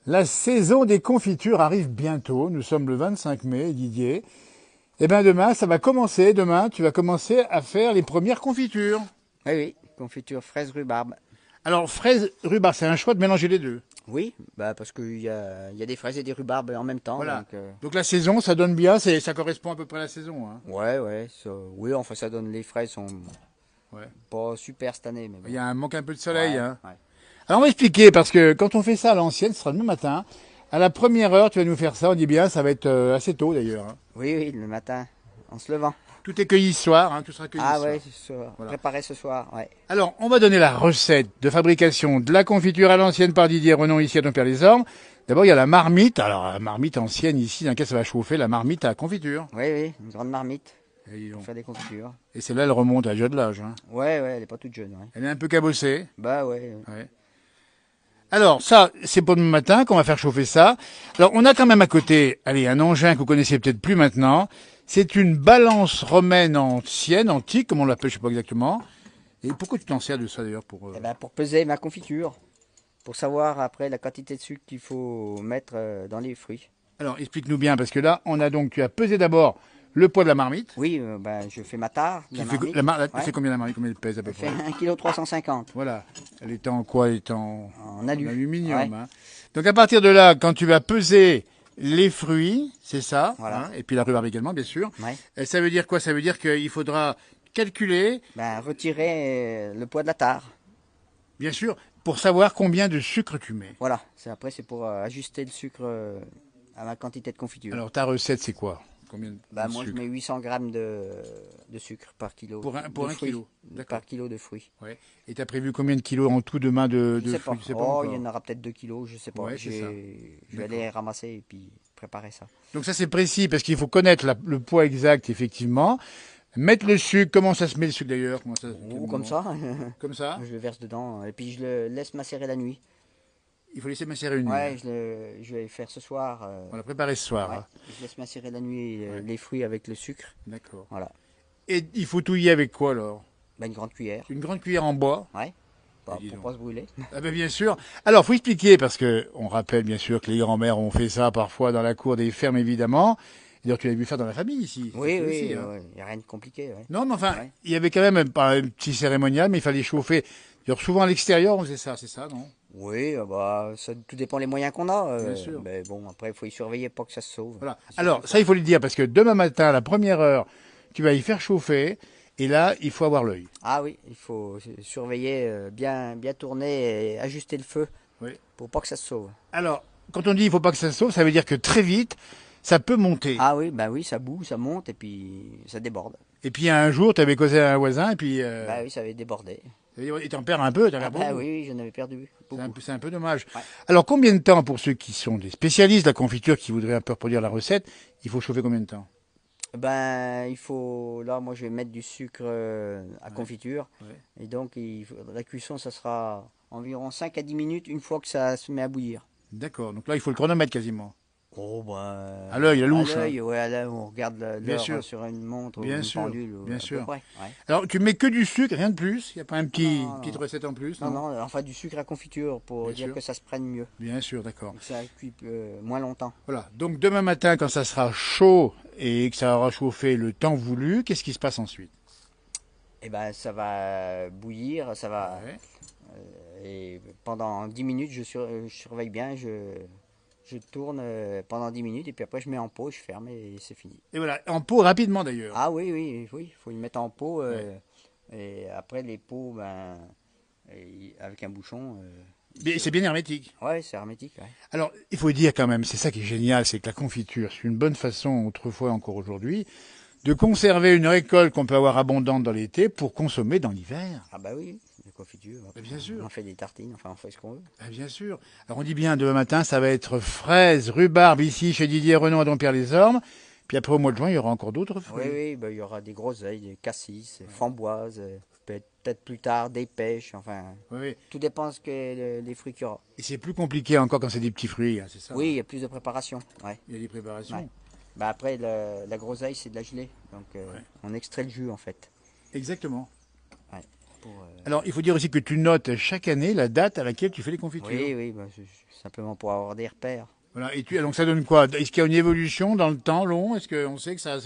La saison des confitures arrive bientôt. Nous sommes le 25 mai, Didier. Et bien demain, ça va commencer. Demain, tu vas commencer à faire les premières confitures. Oui, oui, confiture fraise rhubarbe. Alors, fraise, rhubarbe, c'est un choix de mélanger les deux. Oui, bah parce qu'il y a des fraises et des rhubarbes en même temps, Voilà. donc Donc la saison, ça donne bien, ça correspond à peu près à la saison, hein. ouais, ouais, oui, enfin ça donne, les fraises sont Ouais. pas super cette année, mais Il bon. y a un manque un peu de soleil, Ouais, hein. ouais. Alors on va expliquer, parce que quand on fait ça à l'ancienne, ce sera demain matin. À la première heure, tu vas nous faire ça, on dit bien, ça va être assez tôt d'ailleurs, hein. Oui, oui, le matin, en se levant. Tout est cueilli ce soir, hein, tout sera cueilli Ah ce ouais, soir. Voilà. préparer ce soir, ouais. Alors, on va donner la recette de fabrication de la confiture à l'ancienne par Didier Renon ici à Dompierre-les-Ormes. D'abord, il y a la marmite. Alors, la marmite ancienne ici, dans laquelle ça va chauffer, la marmite à confiture. Oui, oui, une grande marmite Et, pour faire des confitures. celle-là, elle remonte à l'âge, hein. Ouais, ouais, elle est pas toute jeune, ouais. Elle est un peu cabossée. Bah ouais. Ouais. Alors, ça, c'est pour demain matin qu'on va faire chauffer ça. Alors, on a quand même à côté, allez, un engin que vous connaissez peut-être plus maintenant. C'est une balance romaine ancienne, antique, comme on l'appelle, je sais pas exactement. Et pourquoi tu t'en sers de ça d'ailleurs pour Eh ben, pour peser ma confiture, pour savoir après la quantité de sucre qu'il faut mettre dans les fruits. Alors, explique-nous bien, parce que là, tu as pesé d'abord le poids de la marmite. Oui, ben, je fais ma tare de la Qui fait, marmite. elle fait Ouais. combien la marmite? Combien elle pèse à peu Elle fait près? 1,350 kg Voilà. Elle est en quoi? Elle est en, en en alu. aluminium, Ouais, hein. Donc, à partir de là, quand tu vas peser les fruits, c'est ça, voilà. hein, et puis la rhubarbe également, bien sûr. Ouais. Et ça veut dire quoi? Ça veut dire qu'il faudra calculer, Ben, retirer le poids de la tare. bien sûr, pour savoir combien de sucre tu mets. Voilà. Après, c'est pour ajuster le sucre à ma quantité de confiture. Alors, ta recette, c'est quoi? Combien Ben, de moi, je sucre? mets 800 grammes de sucre par kilo Pour de un fruits. kilo. D'accord. Par kilo de fruits. Ouais. Et tu as prévu combien de kilos en tout demain Je de sais fruits? pas. Tu sais pas Oh, il y encore. en aura peut-être 2 kilos, je sais pas. Ouais, c'est ça. Je vais D'accord. aller ramasser et puis préparer ça. Donc ça c'est précis parce qu'il faut connaître le poids exact effectivement. Mettre le sucre, comment ça se met le sucre d'ailleurs? Quel Ou comme moment? ça. Comme ça. Je le verse dedans et puis je le laisse macérer la nuit. Il faut laisser macérer une nuit, Ouais, hein. je vais le faire ce soir. On l'a préparé ce soir, Ouais, hein. je laisse macérer la nuit Ouais, les fruits avec le sucre. d'accord. Voilà. Et il faut touiller avec quoi alors? Ben, une grande cuillère. Une grande cuillère en bois. Ouais. Eh, dis Pour donc. pas se brûler. Ah ben bien sûr. Alors faut expliquer parce que on rappelle bien sûr que les grands-mères ont fait ça parfois dans la cour des fermes évidemment. D'ailleurs tu l'as vu faire dans la famille ici. Ça Oui, fait oui, aussi, hein. il n'y a rien de compliqué. Ouais. Non mais enfin Ouais. il y avait quand même pas un petit cérémonial mais il fallait chauffer. D'ailleurs souvent à l'extérieur on faisait ça, c'est ça non? Oui, bah, tout dépend des moyens qu'on a. Bien sûr. Mais bon, après, il faut y surveiller pour que ça se sauve. Voilà. C'est surtout Alors, ça, ça. il faut le dire, parce que demain matin, à la première heure, tu vas y faire chauffer, et là, il faut avoir l'œil. Ah oui, il faut surveiller, bien tourner et ajuster le feu Oui. pour pas que ça se sauve. Alors, quand on dit il faut pas que ça se sauve, ça veut dire que très vite, ça peut monter. Ah oui, bah oui, ça boue, ça monte et puis ça déborde. Et puis, un jour, tu avais causé à un voisin, et puis, Bah oui, ça avait débordé. il t'en perd un peu, t'en Ah perds bah beaucoup. oui, oui, j'en avais perdu beaucoup. C'est un peu dommage. Ouais. Alors, combien de temps, pour ceux qui sont des spécialistes de la confiture, qui voudraient un peu reproduire la recette, il faut chauffer combien de temps? Ben, il faut, là, moi, je vais mettre du sucre à Ouais, confiture. ouais. Et donc, la cuisson, ça sera environ 5 à 10 minutes une fois que ça se met à bouillir. D'accord. Donc là, il faut le chronomètre quasiment. Oh, ben, À l'œil, à la à louche, hein. l'œil, ouais, à l'œil, on regarde Bien l'heure sûr. sur une montre ou Bien une sûr. pendule, Bien à peu sûr. près. Ouais. Alors, tu mets que du sucre, rien de plus? Il n'y a pas un Non, petite non, recette en plus, non, non? non, enfin du sucre à confiture pour Bien dire sûr. que ça se prenne mieux, Bien sûr, d'accord. que ça cuit moins longtemps. Voilà. Donc demain matin, quand ça sera chaud et que ça aura chauffé le temps voulu, qu'est-ce qui se passe ensuite? Et ben, ça va bouillir, ça va. Ouais. Et pendant 10 minutes, je surveille bien, je tourne pendant 10 minutes et puis après je mets en pot, je ferme et c'est fini. Et voilà, en pot rapidement d'ailleurs. Ah oui, oui, oui, il faut le mettre en pot Ouais. et après les pots, ben, avec un bouchon, C'est bien hermétique. ouais, c'est hermétique. Ouais. Alors, il faut dire quand même, c'est ça qui est génial, c'est que la confiture, c'est une bonne façon, autrefois encore aujourd'hui, de conserver une récolte qu'on peut avoir abondante dans l'été pour consommer dans l'hiver. Ah bah oui, la confiture, Bien on sûr. en fait des tartines, enfin on fait ce qu'on veut. Bien sûr. Alors on dit bien, demain matin, ça va être fraises, rhubarbe ici chez Didier Renon à Dompierre-les-Ormes. Puis après, au mois de juin, il y aura encore d'autres Oui, fruits. oui, bah, il y aura des groseilles, des cassis, framboises, peut-être plus tard des pêches, enfin, Oui, oui. tout dépend ce que les fruits qu'il y aura. Et c'est plus compliqué encore quand c'est des petits fruits, hein, c'est ça, Oui, hein. il y a plus de préparation. Ouais, Il y a des ouais. préparations. Bah après, la groseille, c'est de la gelée. Donc, Ouais. on extrait le jus, en fait. Exactement. Ouais. Alors, il faut dire aussi que tu notes chaque année la date à laquelle tu fais les confitures. Oui, oui, simplement pour avoir des repères. Voilà. Et donc, ça donne quoi? Est-ce qu'il y a une évolution dans le temps long? Est-ce qu'on sait que ça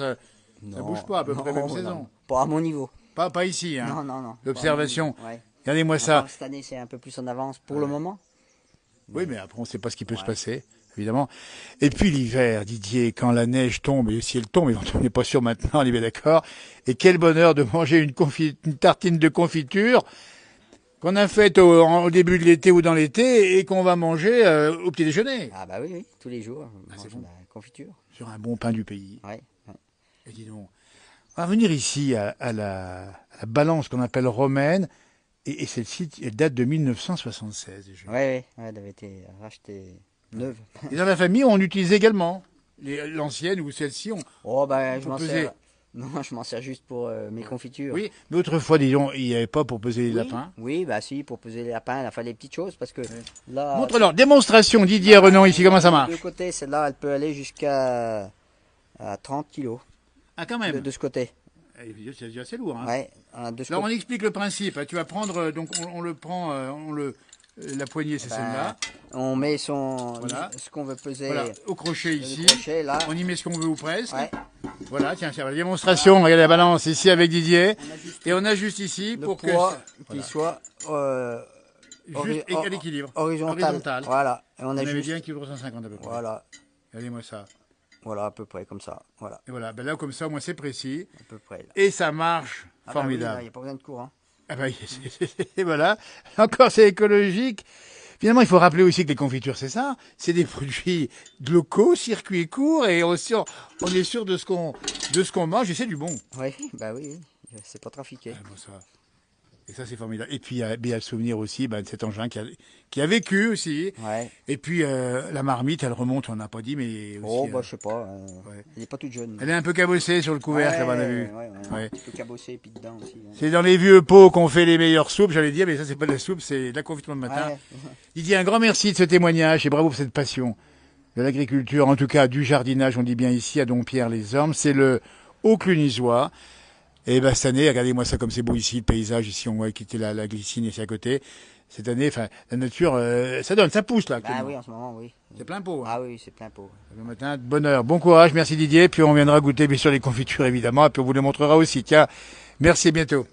bouge pas à peu près même saison? Non, pas à mon niveau. Pas ici, hein. Non, non, non. L'observation. Ouais. Regardez-moi ça. Cette année, c'est un peu plus en avance pour le moment. Oui, mais après, on ne sait pas ce qui peut se passer, évidemment. Et puis l'hiver, Didier, quand la neige tombe, et si elle tombe, on n'est pas sûr maintenant, on est bien d'accord. Et quel bonheur de manger une tartine de confiture qu'on a faite au début de l'été ou dans l'été et qu'on va manger au petit déjeuner. Ah bah oui, oui, tous les jours, on c'est mange bon. de la confiture. Sur un bon pain du pays. Ouais, ouais. Et dis donc, on va venir ici à la balance qu'on appelle romaine. Et celle-ci, elle date de 1976 déjà. Ouais, elle avait été rachetée neuve. Et dans la famille, on utilise également l'ancienne ou celle-ci. Oh bah je pour m'en peser. sers. Non, je m'en sers juste pour mes confitures. Oui, mais autrefois, disons, il n'y avait pas pour peser les Oui, lapins. oui, bah si, pour peser les lapins, enfin les petites choses, parce que là... Montre alors, démonstration, Didier Renan, ici, comment ça marche? De côté, celle-là, elle peut aller jusqu'à 30 kilos Ah, quand même. de ce côté. C'est déjà assez lourd. Hein. Ouais, de ce Alors, on côté. explique le principe. Tu vas prendre, donc on le prend, la poignée, c'est celle-là. On met Voilà. ce qu'on veut peser. Voilà, au crochet le ici. crochet, là. On y met ce qu'on veut ou presque. Ouais. Voilà, tiens, la démonstration. Regardez la balance ici avec Didier. Et on ajuste ici Le pour poids que qu'il soit juste à l'équilibre. horizontal. Voilà. Et on On avait ajuste. bien 1,150 kg à peu près. Voilà. Regardez-moi ça. Voilà, à peu près comme ça. Voilà, Et voilà, ben là, comme ça, au moins, c'est précis. à peu près. Là. Et ça marche. Ah bah oui, Formidable. là, il n'y a pas besoin de courant. Ah bah, et voilà. Encore, c'est écologique. Finalement, il faut rappeler aussi que les confitures, c'est ça. C'est des produits locaux, circuits courts, et on est sûr de ce qu'on mange, et c'est du bon. Oui, bah oui, c'est pas trafiqué. Ah, bon, ça. Et ça, c'est formidable. Et puis, il y a le souvenir aussi de cet engin qui a vécu aussi. Ouais. Et puis, la marmite, elle remonte, on n'a pas dit, mais aussi, Oh, bah je sais pas. ouais. Elle n'est pas toute jeune. elle est un peu cabossée sur le couvercle, là-bas, on a vu. Ouais. Un petit peu cabossé, et puis dedans aussi. Hein. C'est dans les vieux pots qu'on fait les meilleures soupes, j'allais dire, mais ça, c'est pas de la soupe, c'est de la confiture de matin. Ouais. Didier, un grand merci de ce témoignage et bravo pour cette passion de l'agriculture, en tout cas du jardinage, on dit bien ici à Dompierre-les-Ormes. C'est le Haut-Clunisois. Et ben cette année, regardez-moi ça comme c'est beau ici, le paysage ici, on voit quitter la glycine ici à côté. Cette année, enfin, la nature, ça pousse là. Bah actuellement. oui, en ce moment, oui. C'est plein pot. Hein. Ah oui, c'est plein pot. Le matin, de bonne heure. Bon courage, merci Didier. Puis on viendra goûter bien sûr les confitures évidemment, et puis on vous les montrera aussi. Tiens, merci, à bientôt.